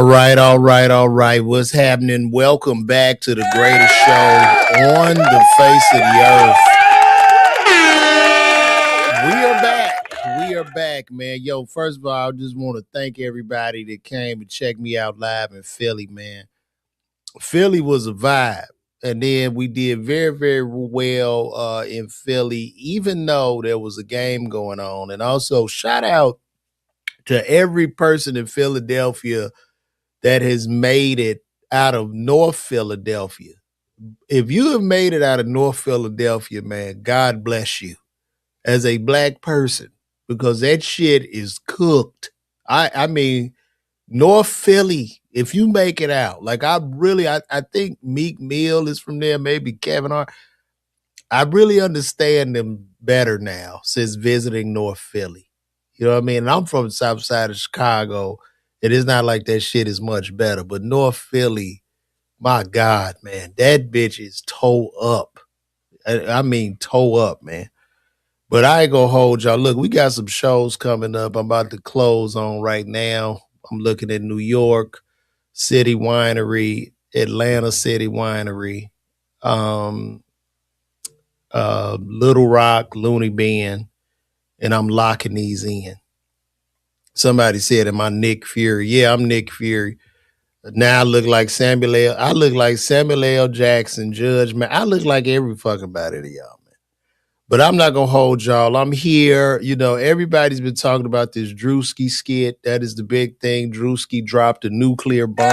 All right. What's happening? Welcome back to the greatest show on the face of the earth. We are back. We are back, man. Yo, first of all, I just want to thank everybody that came and checked me out live in Philly, man. Philly was a vibe. And then we did very, very well in Philly, even though there was a game going on. And also, shout out to every person in Philadelphia that has made it out of North Philadelphia. If you have made it out of North Philadelphia, man, God bless you as a black person because that shit is cooked. I mean, North Philly, if you make it out, like I think Meek Mill is from there, maybe Kevin Hart. I really understand them better now since visiting North Philly. You know what I mean? And I'm from the south side of Chicago. It is not like that shit is much better. But North Philly, my God, man, that bitch is toe up. I mean, toe up, man. But I ain't gonna hold y'all. Look, we got some shows coming up. I'm about to close on right now. I'm looking at New York City Winery, Atlanta City Winery, um, Little Rock, Looney Bin, and I'm locking these in. Somebody said, "Am I Nick Fury?" Yeah, I'm Nick Fury. Now I look like Samuel L. I look like Samuel L. Jackson, Judge. Man, I look like every fucking body to y'all, man. But I'm not gonna hold y'all. I'm here. You know, everybody's been talking about this Druski skit. That is the big thing. Druski dropped a nuclear bomb.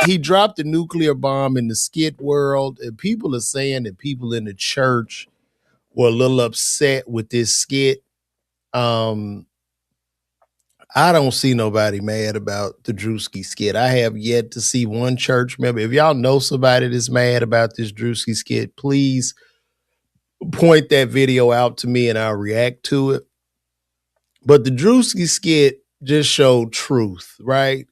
He dropped the nuclear bomb in the skit world, and people are saying that people in the church were a little upset with this skit. I don't see nobody mad about the Druski skit. I have yet to see one church member. If y'all know somebody that's mad about this Druski skit, please point that video out to me and I'll react to it. But the Druski skit just showed truth, right?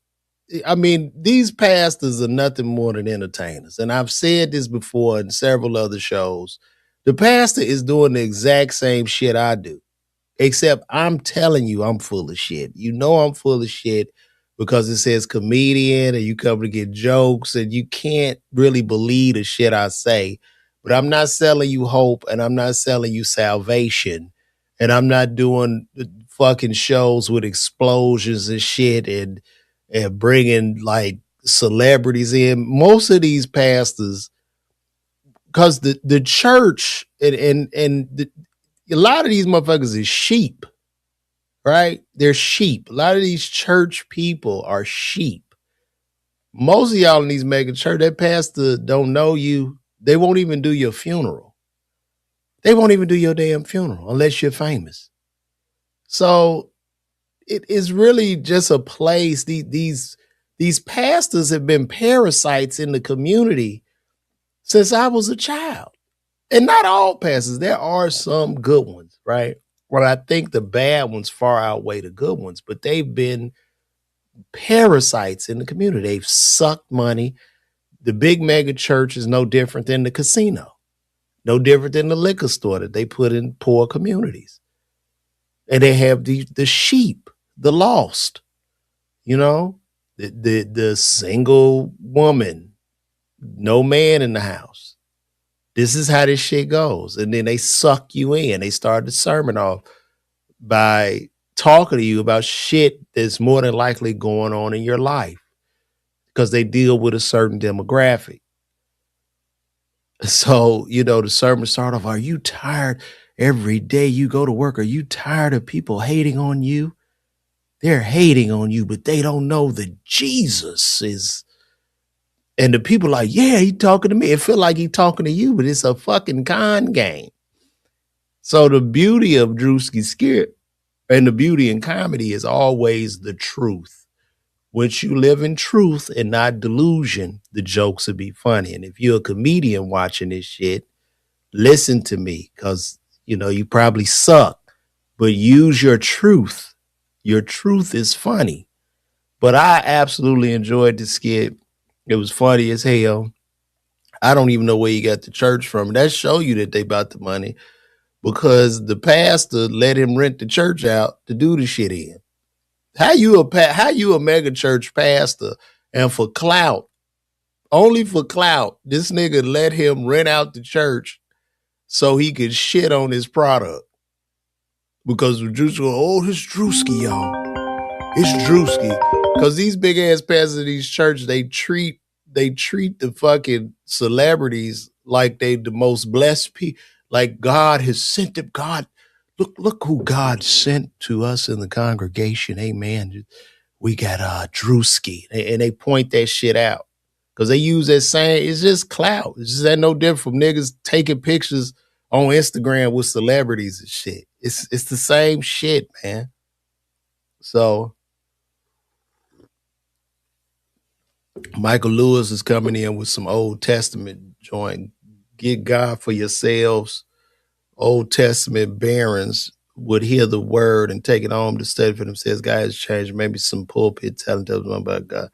I mean, these pastors are nothing more than entertainers. And I've said this before in several other shows. The pastor is doing the exact same shit I do. Except I'm telling you I'm full of shit. You know I'm full of shit because it says comedian and you come to get jokes and you can't really believe the shit I say. But I'm not selling you hope and I'm not selling you salvation. And I'm not doing fucking shows with explosions and shit and bringing like celebrities in. Most of these pastors, because the church and a lot of these motherfuckers is sheep, right? They're sheep. A lot of these church people are sheep. Most of y'all in these mega church, that pastor don't know you. They won't even do your funeral. They won't even do your damn funeral unless you're famous. So it is really just a place. These pastors have been parasites in the community since I was a child. And not all pastors. There are some good ones, right? Well, I think the bad ones far outweigh the good ones, but they've been parasites in the community. They've sucked money. The big mega church is no different than the casino, no different than the liquor store that they put in poor communities. And they have the sheep, the lost, you know, the single woman, no man in the house. This is how this shit goes. And then they suck you in. They start the sermon off by talking to you about shit that's more than likely going on in your life because they deal with a certain demographic. So, you know, the sermon start off, are you tired every day you go to work? Are you tired of people hating on you? They're hating on you, but they don't know that Jesus is. And the people like, yeah, he talking to me. It feel like he talking to you, but it's a fucking con game. So the beauty of Druski Skit and the beauty in comedy is always the truth. Once you live in truth and not delusion, the jokes will be funny. And if you're a comedian watching this shit, listen to me because, you know, you probably suck, but use your truth. Your truth is funny. But I absolutely enjoyed the skit. It was funny as hell. I don't even know where you got the church from. That show you that they about the money. because the pastor let him rent the church out to do the shit in. How you a mega church pastor and for clout, only for clout, this nigga let him rent out the church so he could shit on his product. Because Drewski go, oh, it's Druski, y'all. It's Druski. Because these big ass pastors of these churches, they treat the fucking celebrities like they the most blessed people. Like God has sent them. God, look who God sent to us in the congregation. Amen. We got Druski. And they point that shit out. Because they use that same, it's just clout. It's just that no different from niggas taking pictures on Instagram with celebrities and shit. It's the same shit, man. So Michael Lewis is coming in with some Old Testament joint. Get God for yourselves. Old Testament barons would hear the word and take it home to study for themselves. God has changed. Maybe some pulpit telling them about God.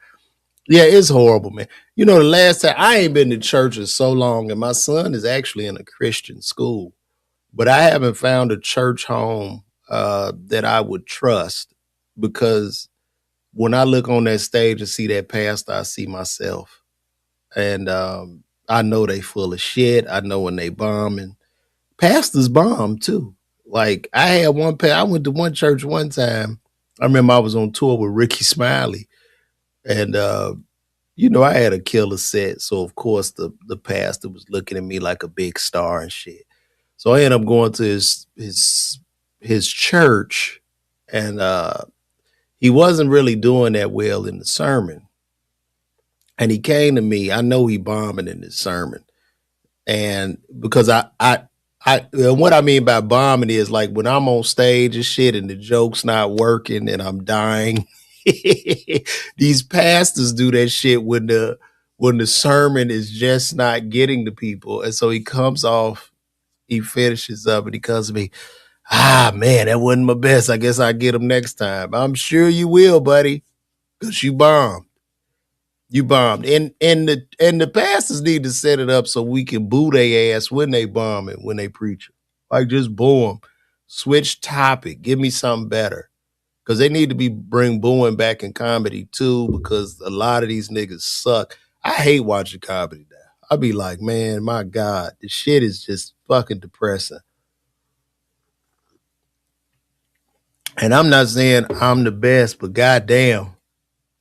Yeah, it's horrible, man. You know, the last time I ain't been to church in so long, and my son is actually in a Christian school, but I haven't found a church home that I would trust because when I look on that stage and see that pastor, I see myself. And I know they full of shit. I know when they bombing. Pastors bomb too. Like I went to one church one time. I remember I was on tour with Ricky Smiley. And I had a killer set. So of course the pastor was looking at me like a big star and shit. So I ended up going to his church, and he wasn't really doing that well in the sermon. And he came to me. I know he bombing in his sermon, and because and what I mean by bombing is like when I'm on stage and shit, and the joke's not working, and I'm dying. These pastors do that shit when the sermon is just not getting to people, and so he comes off. He finishes up, and he comes to me. Ah, man, that wasn't my best. I guess I'll get him next time. I'm sure you will, buddy, because you bombed. You bombed. And the pastors need to set it up so we can boo their ass when they bomb it, when they preach it. Like just boo them. Switch topic. Give me something better. Because they need to be bring booing back in comedy too, because a lot of these niggas suck. I hate watching comedy now. I be like, man, my God, this shit is just fucking depressing. And I'm not saying I'm the best, but goddamn,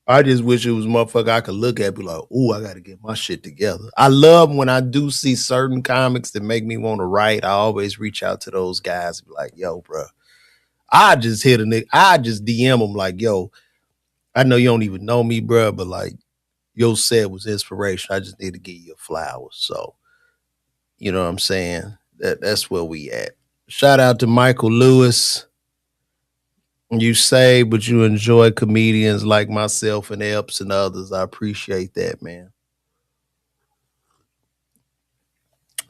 I just wish it was a motherfucker I could look at, be like, ooh, I gotta get my shit together. I love when I do see certain comics that make me want to write. I always reach out to those guys and be like, yo, bro. I just hit a nigga, I just DM them like, yo, I know you don't even know me, bro, but like your set was inspiration. I just need to give you flowers. So, you know what I'm saying? That's where we at. Shout out to Michael Lewis. You say, but you enjoy comedians like myself and Epps and others. I appreciate that, man.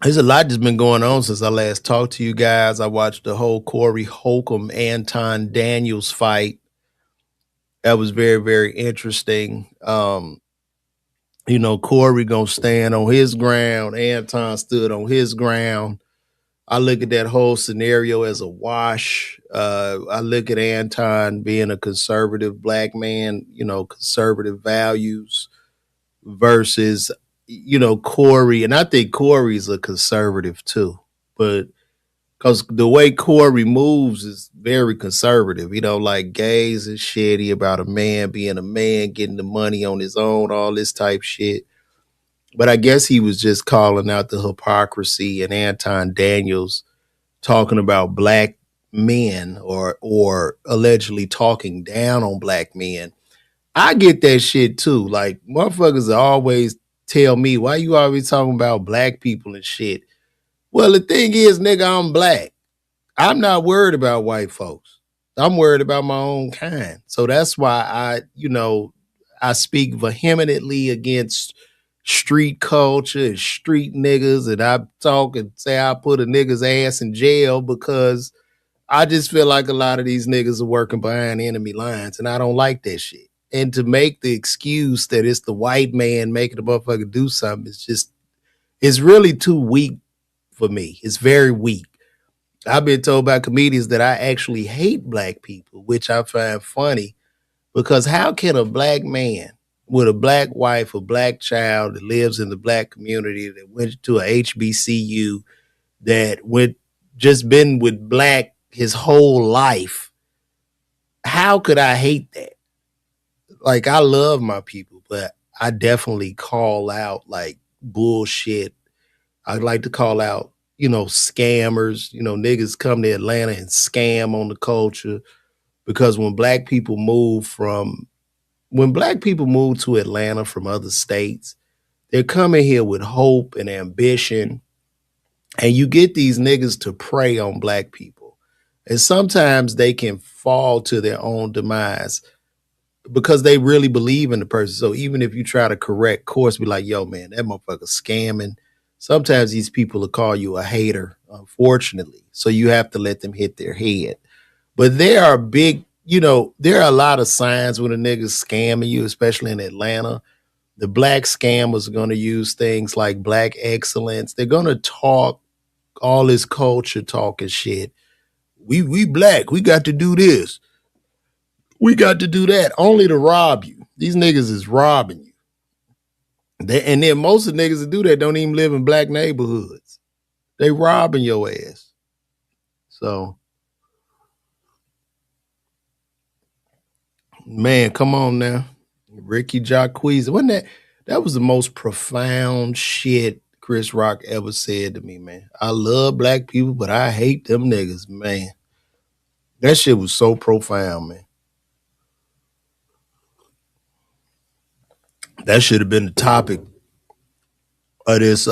There's a lot that's been going on since I last talked to you guys. I watched the whole Corey Holcomb Anton Daniels fight. That was very, very interesting. Corey gonna stand on his ground. Anton stood on his ground. I look at that whole scenario as a wash. I look at Anton being a conservative black man, conservative values versus, Corey. And I think Corey's a conservative too. But because the way Corey moves is very conservative. He don't like gays and shitty about a man being a man, getting the money on his own, all this type shit. But I guess he was just calling out the hypocrisy and Anton Daniels talking about black men or allegedly talking down on black men. I get that shit too. Like motherfuckers always tell me, why you always talking about black people and shit? Well, the thing is, nigga, I'm black. I'm not worried about white folks. I'm worried about my own kind. So that's why I speak vehemently against street culture and street niggas, and I talk and say I put a nigga's ass in jail because I just feel like a lot of these niggas are working behind enemy lines, and I don't like that shit. And to make the excuse that it's the white man making the motherfucker do something, it's really too weak for me. It's very weak. I've been told by comedians that I actually hate black people, which I find funny because how can a black man with a black wife, a black child that lives in the black community that went to a HBCU, that went just been with black his whole life, how could I hate that? Like I love my people, but I definitely call out like bullshit. I'd like to call out, scammers, niggas come to Atlanta and scam on the culture because when black people move to Atlanta from other states, they're coming here with hope and ambition. And you get these niggas to prey on black people. And sometimes they can fall to their own demise because they really believe in the person. So even if you try to correct course, be like, yo, man, that motherfucker scamming. Sometimes these people will call you a hater, unfortunately. So you have to let them hit their head. But there are there are a lot of signs when a nigga's scamming you, especially in Atlanta. The black scammers are going to use things like black excellence. They're going to talk all this culture talking shit. We black. We got to do this. We got to do that only to rob you. These niggas is robbing you. And then most of the niggas that do that don't even live in black neighborhoods. They robbing your ass. So, man, come on now. Ricky Jacquees. Wasn't that was the most profound shit Chris Rock ever said to me, man. I love black people, but I hate them niggas, man. That shit was so profound, man. That should have been the topic of this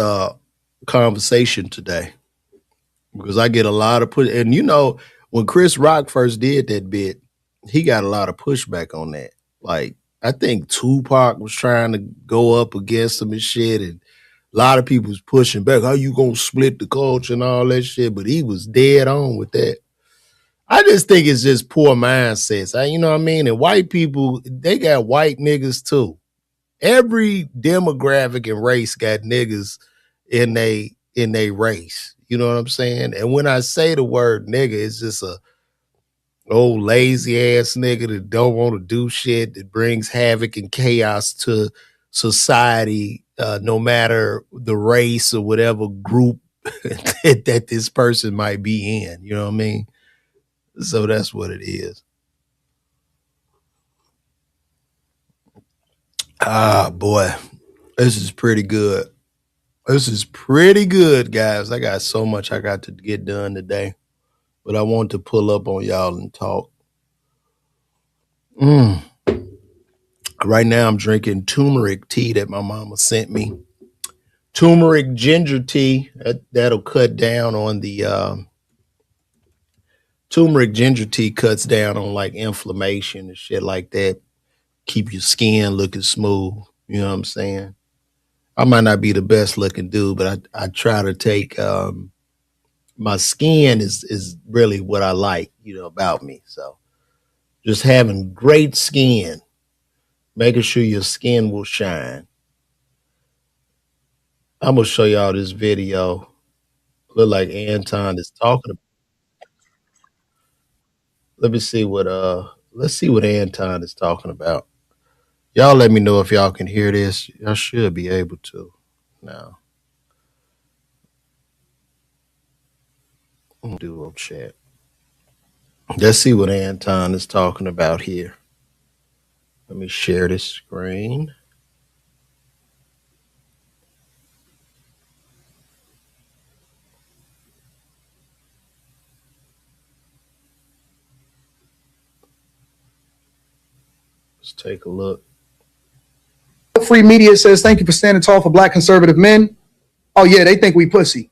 conversation today. Because I get a lot of push. And when Chris Rock first did that bit, he got a lot of pushback on that. Like, I think Tupac was trying to go up against him and shit, and a lot of people was pushing back. How you gonna split the culture and all that shit? But he was dead on with that. I just think it's just poor mindsets. You know what I mean? And white people, they got white niggas too. Every demographic and race got niggas in they race. You know what I'm saying? And when I say the word nigga, it's just a old lazy ass nigga that don't want to do shit, that brings havoc and chaos to society, no matter the race or whatever group that this person might be in. You know what I mean? So that's what it is. Ah, boy, this is pretty good. This is pretty good, guys. I got so much I got to get done today, but I want to pull up on y'all and talk. Mm. Right now, I'm drinking turmeric tea that my mama sent me. Turmeric ginger tea that'll cut down on the turmeric ginger tea cuts down on like inflammation and shit like that. Keep your skin looking smooth. You know what I'm saying? I might not be the best looking dude, but I try to take my skin is really what I like, about me. So just having great skin, making sure your skin will shine. I'm gonna show y'all this video. Look like Anton is talking. Let me see what let's see what Anton is talking about. Y'all let me know if y'all can hear this. Y'all should be able to. Now, I'm gonna do a little chat. Let's see what Anton is talking about here. Let me share this screen. Let's take a look. Free media says, thank you for standing tall for black conservative men. Oh, yeah, they think we pussy.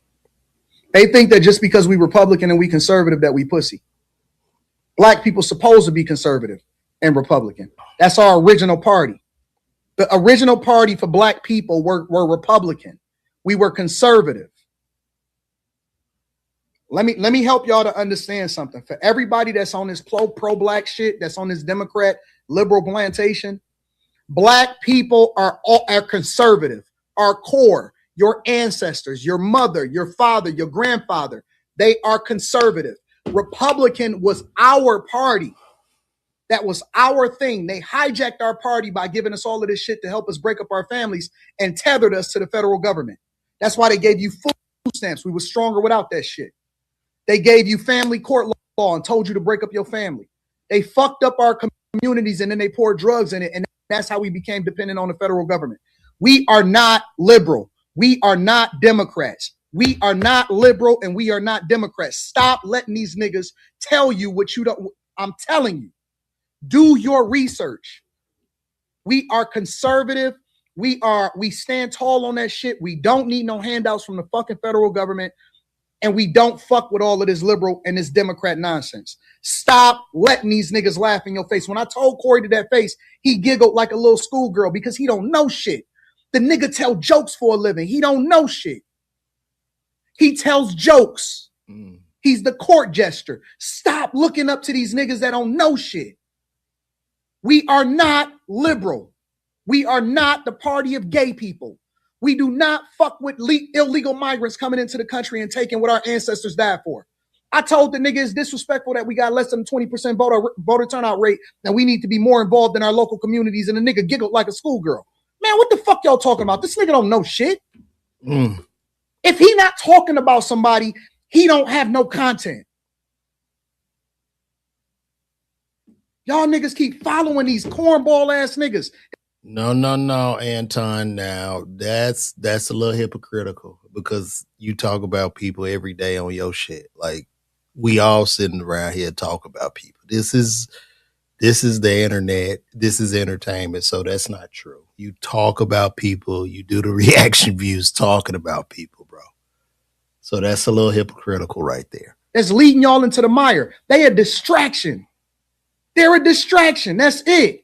They think that just because we Republican and we conservative that we pussy. Black people supposed to be conservative and Republican. That's our original party. The original party for black people were Republican. We were conservative. Let me help y'all to understand something. For everybody that's on this pro-black shit, that's on this Democrat liberal plantation, black people are conservative, are core. Your ancestors, your mother, your father, your grandfather, They are conservative. Republican was our party. That was our thing. They hijacked our party by giving us all of this shit to help us break up our families and tethered us to the federal government. That's why they gave you food stamps. We were stronger without that shit. They gave you family court law and told you to break up your family. They fucked up our communities and then they poured drugs in it. And that's how we became dependent on the federal government. We are not liberal. We are not Democrats. We are not liberal and we are not Democrats. Stop letting these niggas tell you what you don't. I'm telling you. Do your research. We are conservative. We stand tall on that shit. We don't need no handouts from the fucking federal government. And we don't fuck with all of this liberal and this Democrat nonsense. Stop letting these niggas laugh in your face. When I told Corey to that face, he giggled like a little schoolgirl because he don't know shit. The nigga tell jokes for a living. He don't know shit. He tells jokes. He's the court jester. Stop looking up to these niggas that don't know shit. We are not liberal. We are not the party of gay people. We do not fuck with illegal migrants coming into the country and taking what our ancestors died for. I told the nigga it's disrespectful that we got less than 20% voter turnout rate and we need to be more involved in our local communities, and the nigga giggled like a schoolgirl. Man, what the fuck y'all talking about? This nigga don't know shit. If he not talking about somebody, he don't have no content. Y'all niggas keep following these cornball ass niggas. No, Anton. Now that's a little hypocritical because you talk about people every day on your shit. Like we all sitting around here talk about people. This is the internet. This is entertainment. So that's not true. You talk about people. You do the reaction views talking about people, bro. So that's a little hypocritical right there. That's leading y'all into the mire. They a distraction. They're a distraction. That's it.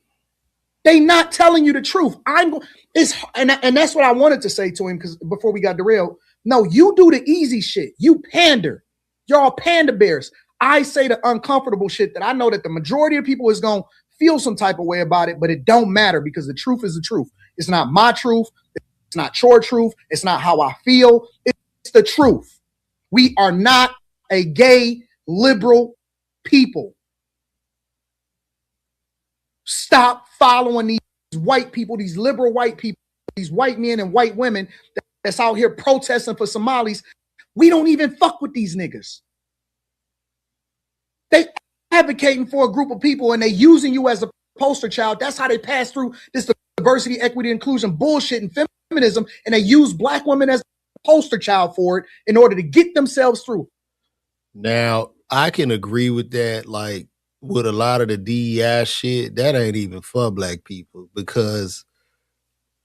They not telling you the truth. And that's what I wanted to say to him because before we got derailed. No, you do the easy shit. You pander. Y'all panda bears. I say the uncomfortable shit that I know that the majority of people is going to feel some type of way about it, but it don't matter because the truth is the truth. It's not my truth. It's not your truth. It's not how I feel. It's the truth. We are not a gay liberal people. Stop following these white people, these liberal white people, these white men and white women that's out here protesting for Somalis. We don't even fuck with these niggas. They advocating for a group of people and they using you as a poster child. That's how they pass through this diversity, equity, inclusion bullshit and feminism, and they use black women as a poster child for it in order to get themselves through. Now, I can agree with that, like, with a lot of the DEI shit, that ain't even for black people because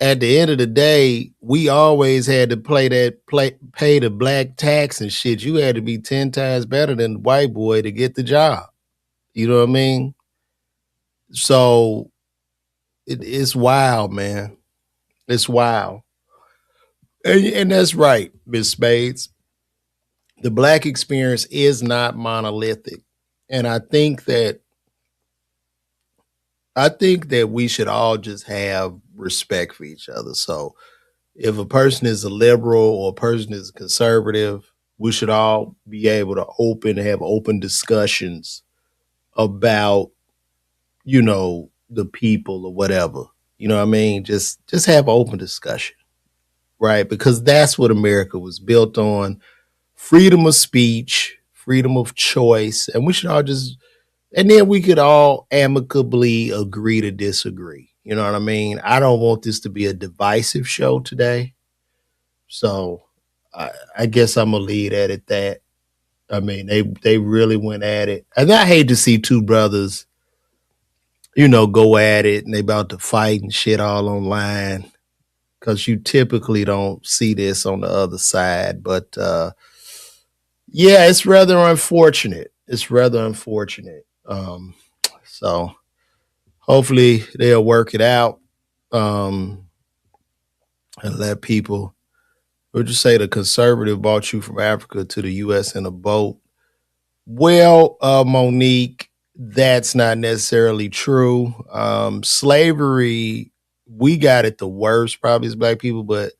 at the end of the day, we always had to pay the black tax and shit. You had to be 10 times better than the white boy to get the job. You know what I mean? So it's wild, man. It's wild. And that's right, Ms. Spades. The black experience is not monolithic. And I think that we should all just have respect for each other. So if a person is a liberal or a person is a conservative, we should all be able to have open discussions about, the people or whatever. You know what I mean? Just have open discussion, right? Because that's what America was built on. Freedom of speech, freedom of choice, and we should all and then we could all amicably agree to disagree. You know what I mean? I don't want this to be a divisive show today. So I guess I'm going to leave that at that. I mean, they really went at it. And I hate to see two brothers, go at it and they about to fight and shit all online because you typically don't see this on the other side. But yeah, it's rather unfortunate. So hopefully they'll work it out and let people. Would you say the conservative brought you from Africa to the U.S. in a boat? Well, Monique, that's not necessarily true. Slavery, we got it the worst probably as black people, but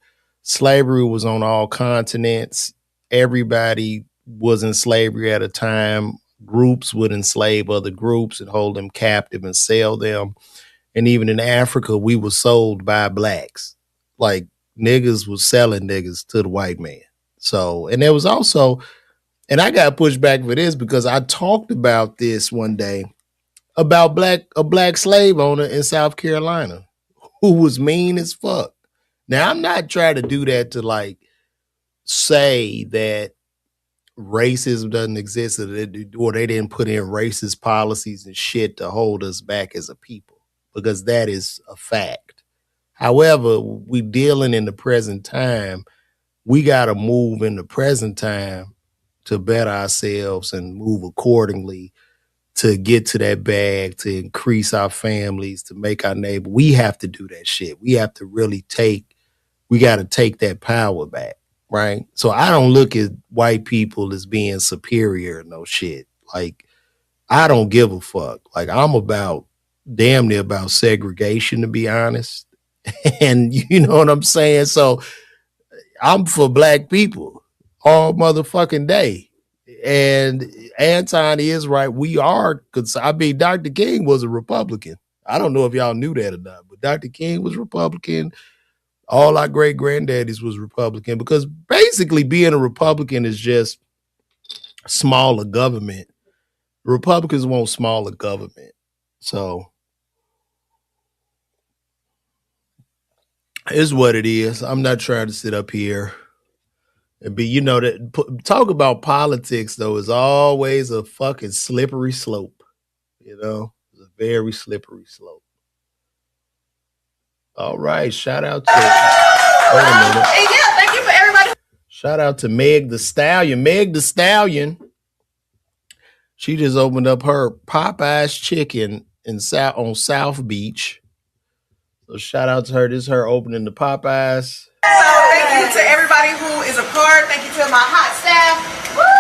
slavery was on all continents. Everybody was in slavery at a time. Groups would enslave other groups and hold them captive and sell them. And even in Africa, we were sold by blacks. Like niggas was selling niggas to the white man. So, and there was also, and I got pushed back for this because I talked about this one day about a black slave owner in South Carolina who was mean as fuck. Now I'm not trying to do that to like say that racism doesn't exist or they didn't put in racist policies and shit to hold us back as a people, because that is a fact. However, we dealing in the present time. We got to move in the present time to better ourselves and move accordingly to get to that bag, to increase our families, to make our neighbor. We have to do that shit. We have to really we got to take that power back, right? So I don't look at white people as being superior or no shit. Like, I don't give a fuck. Like, I'm about damn near about segregation, to be honest. And you know what I'm saying? So I'm for black people all motherfucking day. And Anton is right. We are, I mean, Dr. King was a Republican. I don't know if y'all knew that or not, but Dr. King was Republican. All our great granddaddies was Republican, because basically being a Republican is just smaller government. Republicans want smaller government. So it's what it is. I'm not trying to sit up here and be, you know, that talk about politics though is always a fucking slippery slope. You know, it's a very slippery slope. All right, shout out to wait a minute. Hey, yeah, thank you for everybody. Shout out to Meg the Stallion. Meg the Stallion. She just opened up her Popeye's Chicken on South Beach. So shout out to her. This is her opening the Popeyes. So thank you to everybody who is a part. Thank you to my hot staff. Woo!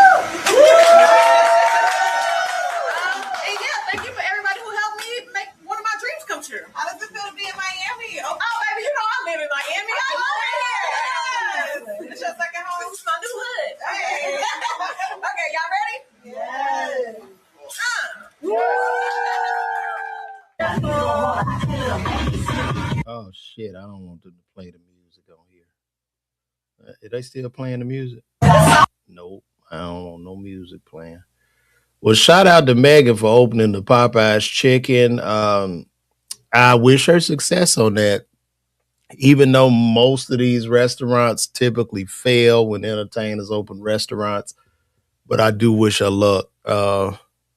And yeah, thank you for everybody who helped me make one of my dreams come true. How does it feel to be in Miami? Oh, baby, you know I live in Miami. I love it here. Yes. It's your second home. This is my new hood. Hey. Okay, y'all ready? Yes. Oh shit! I don't want them to play the music on here. Are they still playing the music? Nope, I don't want no music playing. Well, shout out to Megan for opening the Popeye's Chicken. I wish her success on that. Even though most of these restaurants typically fail when entertainers open restaurants, but I do wish her luck.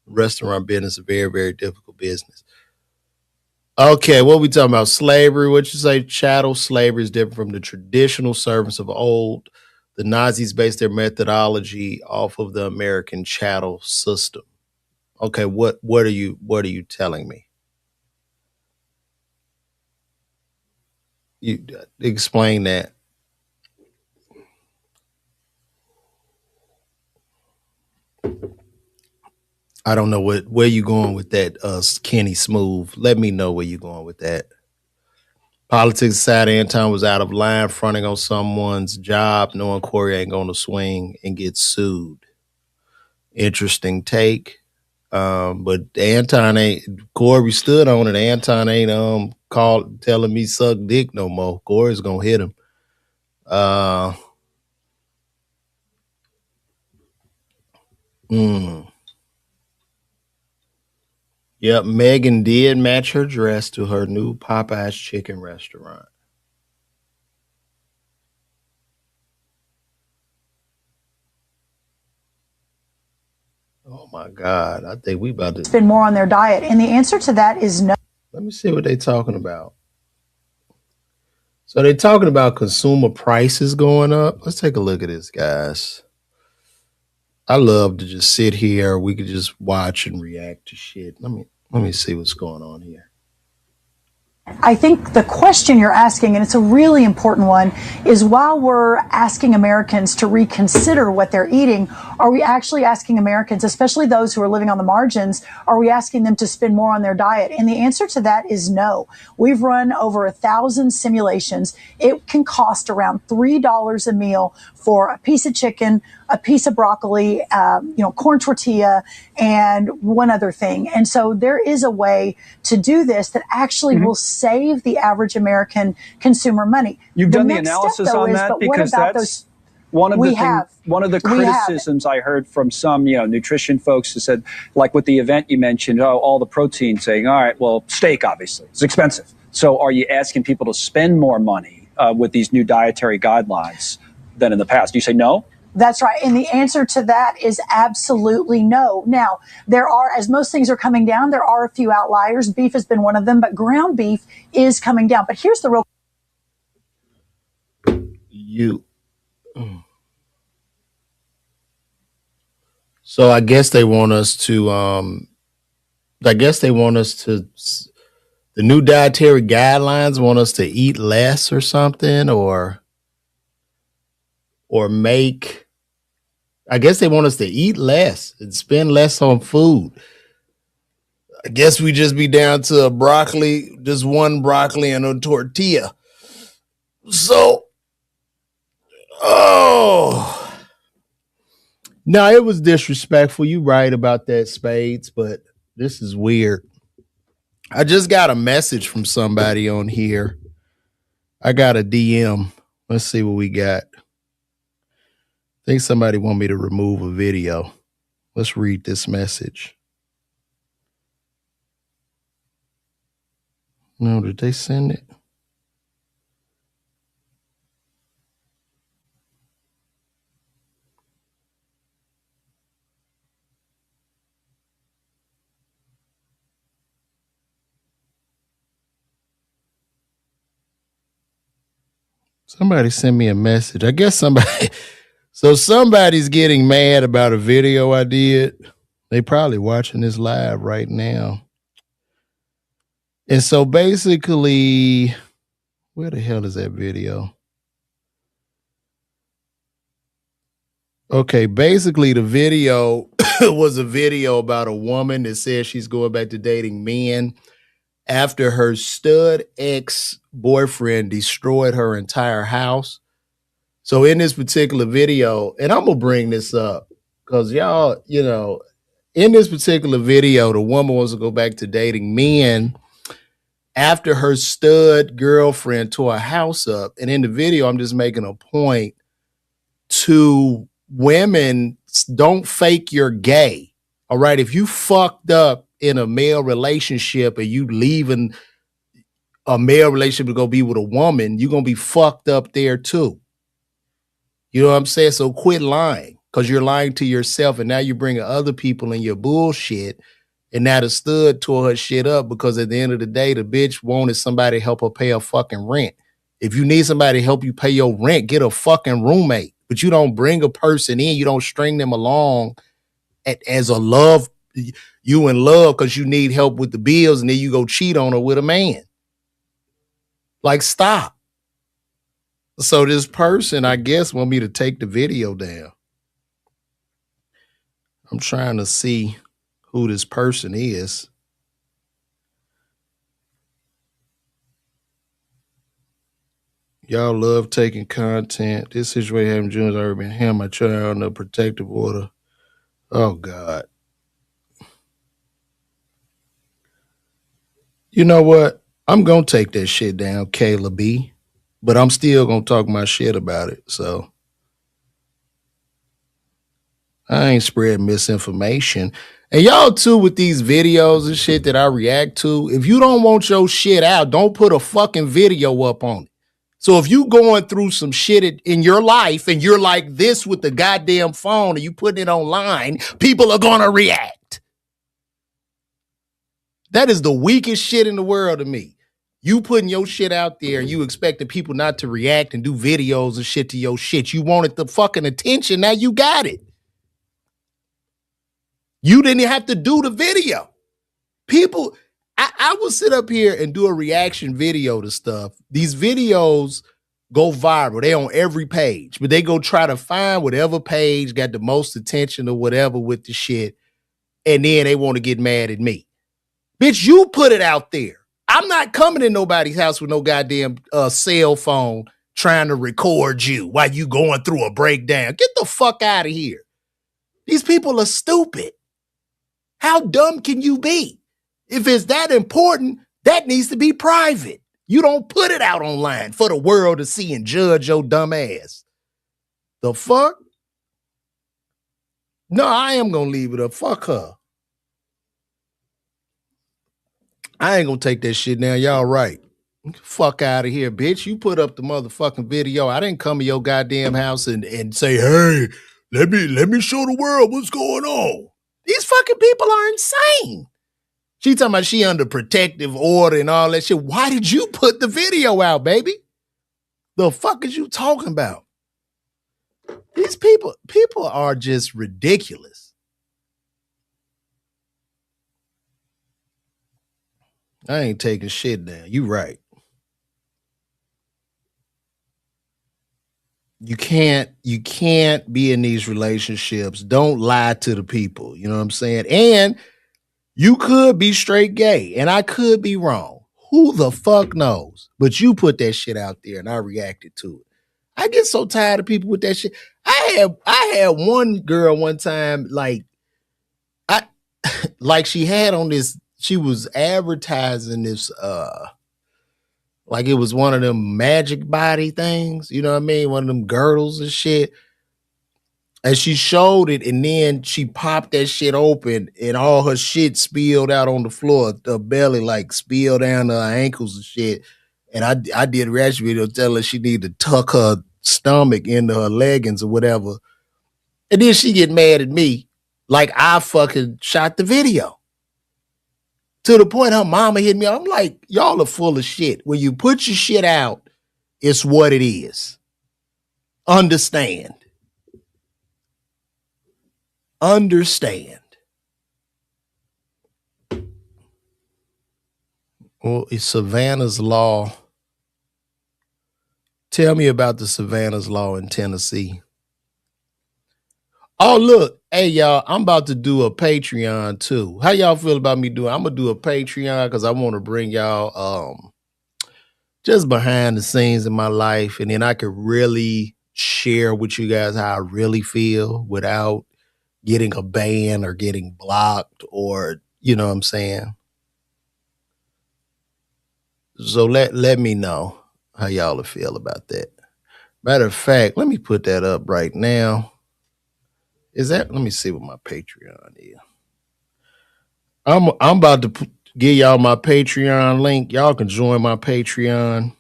Restaurant business is a very, very difficult business. Okay, what we talking about? Slavery. What you say? Chattel slavery is different from the traditional servants of old. The Nazis based their methodology off of the American chattel system. Okay, what are you telling me? You explain that. I don't know where you going with that, Kenny Smooth. Let me know where you going with that. Politics aside, Anton was out of line, fronting on someone's job, knowing Corey ain't going to swing and get sued. Interesting take. But Anton ain't, Corey stood on it. Anton ain't called telling me suck dick no more. Corey's gonna hit him. Yep, Megan did match her dress to her new Popeye's Chicken restaurant. Oh my God, I think we about to spend more on their diet. And the answer to that is no. Let me see what they're talking about. So they're talking about consumer prices going up. Let's take a look at this, guys. I love to just sit here. We could just watch and react to shit. Let me see what's going on here. I think the question you're asking, and it's a really important one, is while we're asking Americans to reconsider what they're eating, are we actually asking Americans, especially those who are living on the margins, are we asking them to spend more on their diet? And the answer to that is no. We've run over 1,000 simulations. It can cost around $3 a meal for a piece of chicken, a piece of broccoli, corn tortilla, and one other thing. And so there is a way to do this that actually will save the average American consumer money. You've done the analysis on that, because that's one of the criticisms I heard from some, nutrition folks who said, like with the event you mentioned, all the protein, saying, all right, well, steak, obviously, it's expensive. So are you asking people to spend more money with these new dietary guidelines than in the past? Do you say no? That's right. And the answer to that is absolutely no. Now, there are, as most things are coming down, there are a few outliers. Beef has been one of them, but ground beef is coming down. But here's the real. So I guess they want us to, the new dietary guidelines want us to eat less or something, or make, I guess they want us to eat less and spend less on food. I guess we just be down to a broccoli, just one broccoli and a tortilla. So, no, it was disrespectful. You right about that, Spades, but this is weird. I just got a message from somebody on here. I got a DM. Let's see what we got. I think somebody want me to remove a video. Let's read this message. No, did they send it? Somebody sent me a message. I guess somebody's getting mad about a video I did. They probably watching this live right now. And so basically, where the hell is that video? Okay, basically the video was a video about a woman that says she's going back to dating men after her stud ex-boyfriend destroyed her entire house. So in this particular video, and I'm going to bring this up because y'all, in this particular video, the woman wants to go back to dating men after her stud girlfriend tore her house up. And in the video, I'm just making a point to women, don't fake you're gay. All right. If you fucked up in a male relationship and you leaving a male relationship to go be with a woman, you're going to be fucked up there too. You know what I'm saying? So quit lying, because you're lying to yourself, and now you're bringing other people in your bullshit. And now the stud tore her shit up because at the end of the day, the bitch wanted somebody to help her pay her fucking rent. If you need somebody to help you pay your rent, get a fucking roommate. But you don't bring a person in, you don't string them along as a love, you in love because you need help with the bills, and then you go cheat on her with a man. Like, stop. So this person, I guess, want me to take the video down. I'm trying to see who this person is. Y'all love taking content. This situation happened June's already been him. I try on the protective order. Oh, God. You know what? I'm going to take that shit down, Kayla B. But I'm still going to talk my shit about it. So I ain't spreading misinformation. And y'all too with these videos and shit that I react to. If you don't want your shit out, don't put a fucking video up on it. So if you going through some shit in your life and you're like this with the goddamn phone and you putting it online, people are going to react. That is the weakest shit in the world to me. You putting your shit out there and you expecting people not to react and do videos and shit to your shit. You wanted the fucking attention. Now you got it. You didn't have to do the video. People, I will sit up here and do a reaction video to stuff. These videos go viral. They on every page, but they go try to find whatever page got the most attention or whatever with the shit. And then they want to get mad at me. Bitch, you put it out there. I'm not coming in nobody's house with no goddamn cell phone trying to record you while you going through a breakdown. Get the fuck out of here. These people are stupid. How dumb can you be? If it's that important, that needs to be private. You don't put it out online for the world to see and judge your dumb ass. The fuck? No, I am going to leave it up. Fuck her. I ain't going to take that shit now. Y'all right. Fuck out of here, bitch. You put up the motherfucking video. I didn't come to your goddamn house and say, hey, let me show the world what's going on. These fucking people are insane. She talking about she under protective order and all that shit. Why did you put the video out, baby? The fuck is you talking about? These people are just ridiculous. I ain't taking shit down. You right. You can't be in these relationships. Don't lie to the people. You know what I'm saying? And you could be straight gay, and I could be wrong. Who the fuck knows? But you put that shit out there, and I reacted to it. I get so tired of people with that shit. I had one girl one time, like she had on this, she was advertising this, like it was one of them magic body things, you know what I mean? One of them girdles and shit. And she showed it, and then she popped that shit open, and all her shit spilled out on the floor. Her belly like spilled down to her ankles and shit. And I did a reaction video telling her she needed to tuck her stomach into her leggings or whatever. And then she get mad at me like I fucking shot the video. To the point her mama hit me. I'm like, y'all are full of shit. When you put your shit out, it's what it is. Understand. Well, it's Savannah's Law. Tell me about the Savannah's Law in Tennessee. Oh, look. Hey, y'all, I'm about to do a Patreon, too. How y'all feel about me doing? I'm going to do a Patreon because I want to bring y'all just behind the scenes in my life. And then I could really share with you guys how I really feel without getting a ban or getting blocked or, you know what I'm saying? So let me know how y'all feel about that. Matter of fact, let me put that up right now. Let me see what my Patreon is. I'm about to give y'all my Patreon link. Y'all can join my Patreon.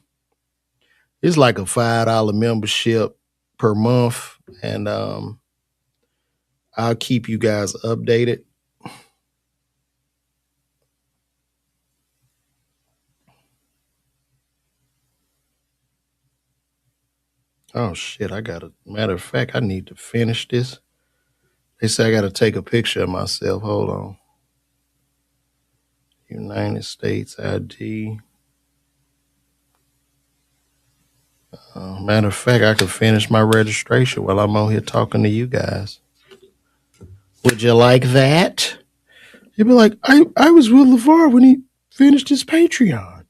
It's like a $5 membership per month. And I'll keep you guys updated. Oh shit, matter of fact, I need to finish this. They say I got to take a picture of myself. Hold on. United States ID. Matter of fact, I could finish my registration while I'm on here talking to you guys. Would you like that? You'd be like, I was with LeVar when he finished his Patreon.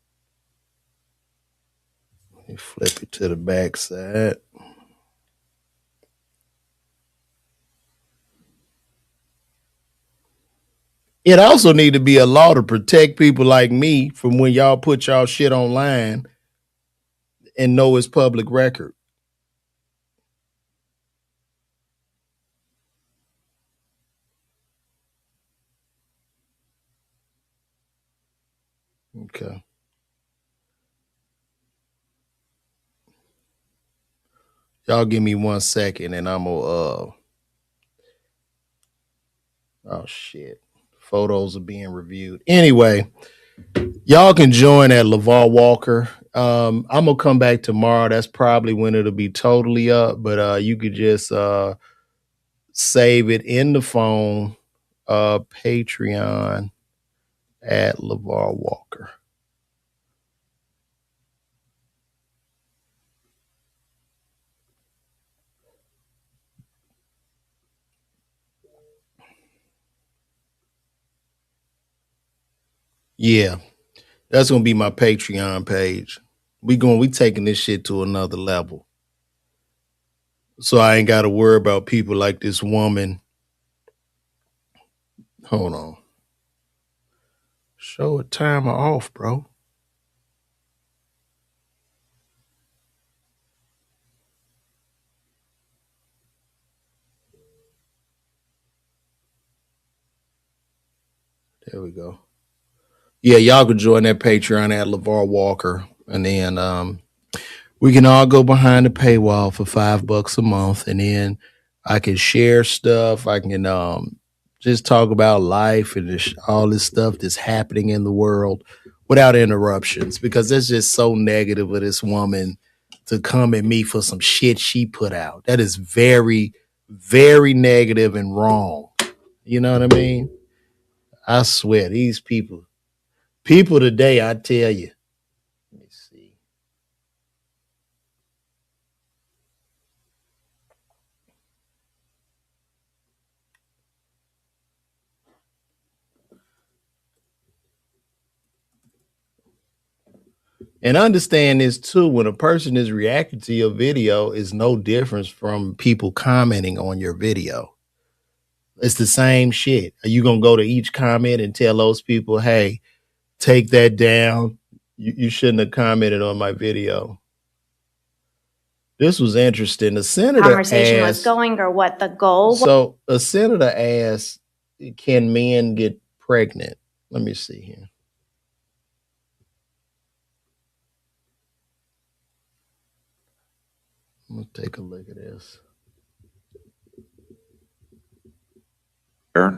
Let me flip it to the back side. It also need to be a law to protect people like me from when y'all put y'all shit online and know it's public record. Okay. Y'all give me 1 second and I'm gonna oh shit. Photos are being reviewed. Anyway, y'all can join at LeVar Walker. I'm gonna come back tomorrow. That's probably when it'll be totally up, but you could just save it in the phone, Patreon at LeVar Walker. Yeah, that's gonna be my Patreon page. We taking this shit to another level. So I ain't got to worry about people like this woman. Hold on. Show a timer off, bro. There we go. Yeah, y'all could join that Patreon at LeVar Walker. And then we can all go behind the paywall for $5 a month. And then I can share stuff. I can just talk about life and all this stuff that's happening in the world without interruptions, because it's just so negative of this woman to come at me for some shit she put out. That is very, very negative and wrong. You know what I mean? I swear, these people today, I tell you. Let me see. And understand this too, when a person is reacting to your video, is no difference from people commenting on your video. It's the same shit. Are you gonna go to each comment and tell those people, hey, take that down? You shouldn't have commented on my video. This was interesting. The senator conversation was asked, going, or what the goal was. So a senator asked, can men get pregnant? Let me see here. Let's take a look at this.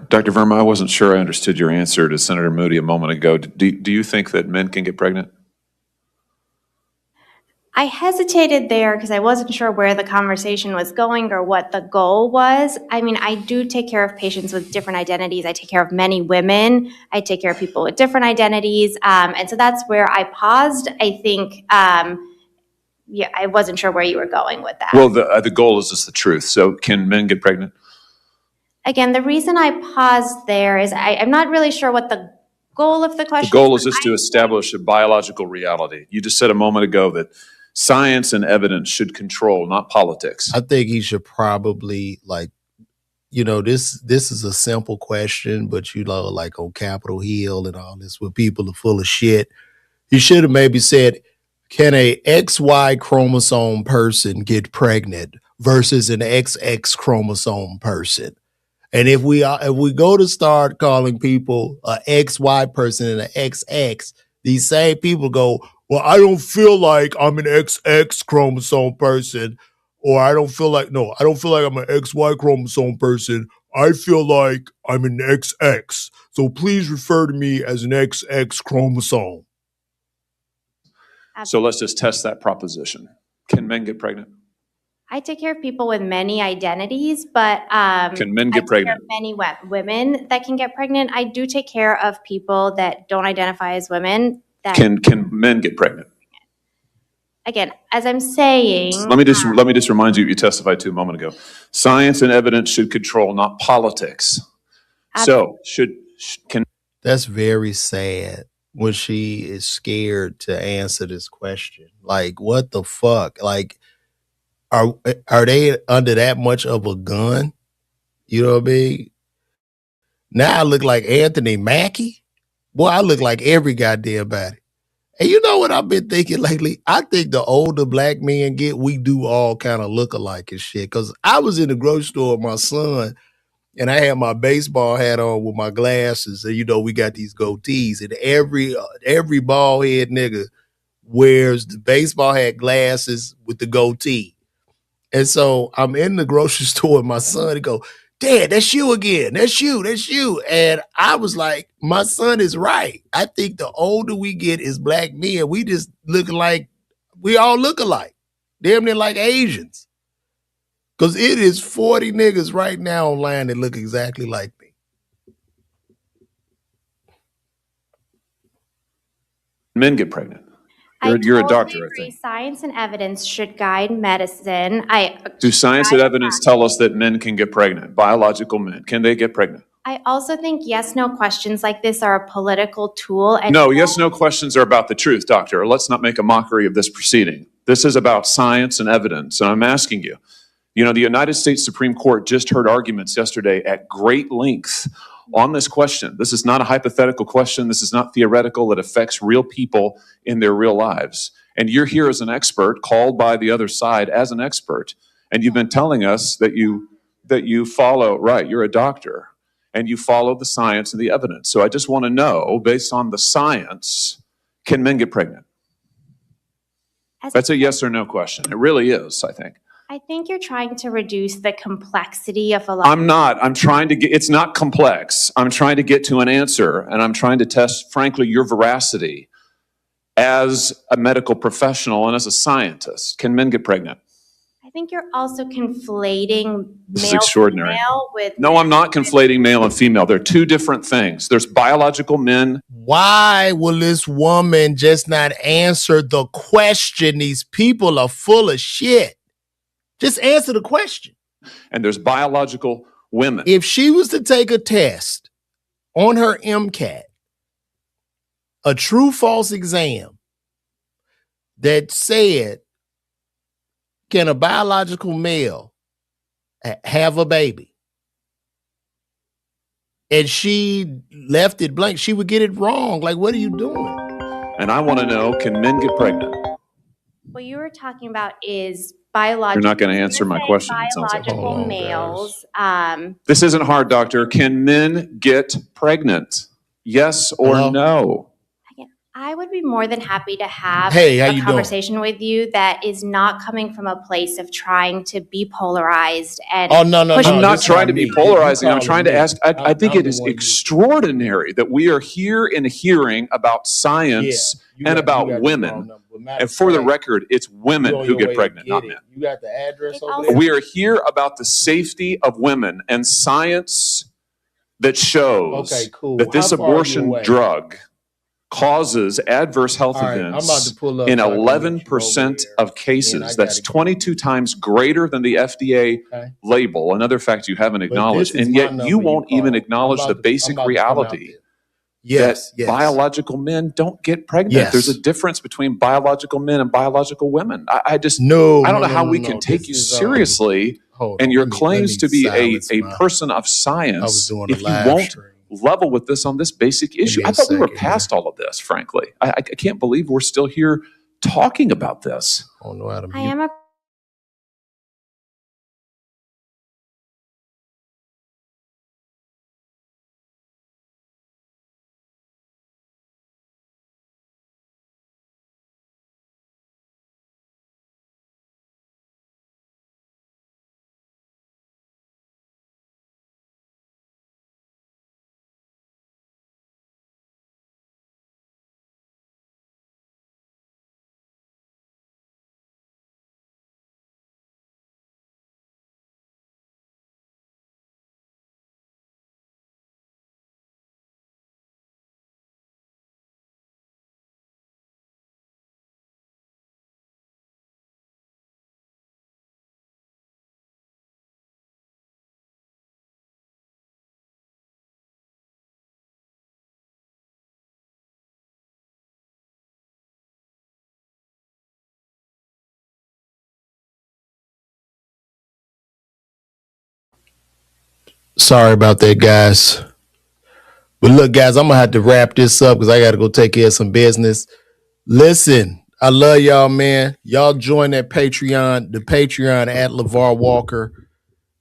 Dr. Verma, I wasn't sure I understood your answer to Senator Moody a moment ago. Do you think that men can get pregnant? I hesitated there because I wasn't sure where the conversation was going or what the goal was. I mean, I do take care of patients with different identities. I take care of many women. I take care of people with different identities. And so that's where I paused. I think, yeah, I wasn't sure where you were going with that. Well, the goal is just the truth. So can men get pregnant? Again, the reason I paused there is I'm not really sure what the goal of the question is. The goal is just to establish a biological reality. You just said a moment ago that science and evidence should control, not politics. I think he should probably, like, you know, this is a simple question, but you know, like on Capitol Hill and all this, where people are full of shit. He should have maybe said, can a XY chromosome person get pregnant versus an XX chromosome person? And if we go to start calling people a XY person and an XX, these same people go, well, I don't feel like I'm an XX chromosome person, or I don't feel like I'm an XY chromosome person. I feel like I'm an XX. So please refer to me as an XX chromosome. So let's just test that proposition. Can men get pregnant? I take care of people with many identities, but can men get pregnant? There are many women that can get pregnant. I do take care of people that don't identify as women. That can men get pregnant? Again, as I'm saying, let me just remind you what you testified to a moment ago. Science and evidence should control, not politics. So can. That's very sad when she is scared to answer this question. Like, what the fuck? Like, are they under that much of a gun? You know what I mean? Now I look like Anthony Mackie. Boy, I look like every goddamn body. And you know what I've been thinking lately? I think the older black men get, we do all kind of look alike and shit. Because I was in the grocery store with my son, and I had my baseball hat on with my glasses. And you know, we got these goatees. And every bald head nigga wears the baseball hat, glasses with the goatee. And so I'm in the grocery store with my son. He go, Dad, that's you again. That's you. And I was like, my son is right. I think the older we get as black men, we just looking like, we all look alike. Damn near like Asians. Because it is 40 niggas right now online that look exactly like me. Men get pregnant. You're a doctor, I think. Science and evidence should guide medicine. Do science and evidence tell us that men can get pregnant? Biological men, can they get pregnant? I also think yes/no questions like this are a political tool. And No, yes/no questions are about the truth, doctor. Let's not make a mockery of this proceeding. This is about science and evidence, and I'm asking you. You know, the United States Supreme Court just heard arguments yesterday at great length on this question. This is not a hypothetical question. This is not theoretical. It affects real people in their real lives. And you're here as an expert, called by the other side as an expert. And you've been telling us that you follow, right, you're a doctor, and you follow the science and the evidence. So I just want to know, based on the science, can men get pregnant? That's a yes or no question. It really is, I think. I think you're trying to reduce the complexity of a lot. I'm not. I'm trying to get, it's not complex. I'm trying to get to an answer, and I'm trying to test, frankly, your veracity as a medical professional and as a scientist. Can men get pregnant? I think you're also conflating This is male extraordinary. female with No, I'm not conflating male and female. They're two different things. There's biological men. Why will this woman just not answer the question? These people are full of shit. Just answer the question. And there's biological women. If she was to take a test on her MCAT, a true false exam that said, can a biological male have a baby? And she left it blank, she would get it wrong. Like, what are you doing? And I want to know, can men get pregnant? What you were talking about is biological. You're not going to answer my question. It sounds like. Biological males. This isn't hard, doctor. Can men get pregnant? Yes or no? I would be more than happy to have a conversation with you that is not coming from a place of trying to be polarized and I'm not trying to be polarizing. I'm trying to ask. I think it is extraordinary that we are here in a hearing about science and about women. And for the record, it's women who get pregnant, not men. You got the address over there? We are here about the safety of women and science that shows that this abortion drug causes adverse health events in 11% of cases. That's 22 times greater than the FDA label. Another fact you haven't acknowledged, and yet you won't even acknowledge the basic reality that biological men don't get pregnant. There's a difference between biological men and biological women. I don't know how we can take you seriously and your claims to be a person of science if you won't level with this on this basic issue. I thought we were past all of this, frankly. I can't believe we're still here talking about this. I don't know how to I am a Sorry about that, guys. But look, guys, I'm going to have to wrap this up because I got to go take care of some business. Listen, I love y'all, man. Y'all join that Patreon, the Patreon at LeVar Walker.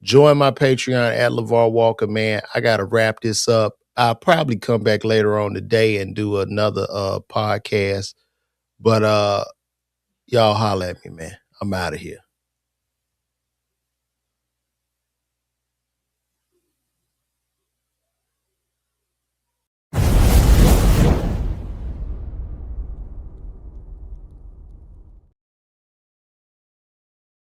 Join my Patreon at LeVar Walker, man. I got to wrap this up. I'll probably come back later on today and do another podcast. But y'all holler at me, man. I'm out of here.